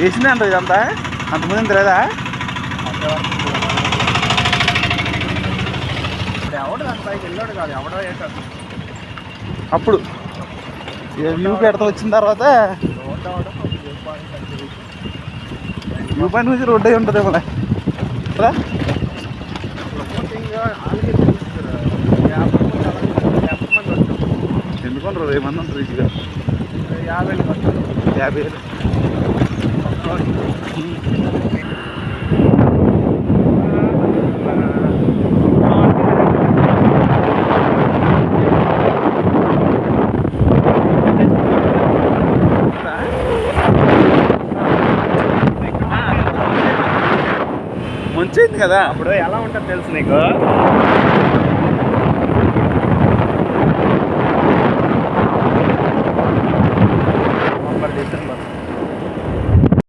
వేసిందే అంట ఇదంతా అంతమంది తెలియదా? అప్పుడు వ్యూ పెడతా వచ్చిన తర్వాత వ్యూ పాయింట్ నుంచి రోడ్ అయి ఉంటుంది మన ఎందుకుంటారు 20 మంది ఉంటారు ఈజీగా. 50 మంచిది కదా. అప్పుడు ఎలా ఉంటుంది తెలుసు నీకు?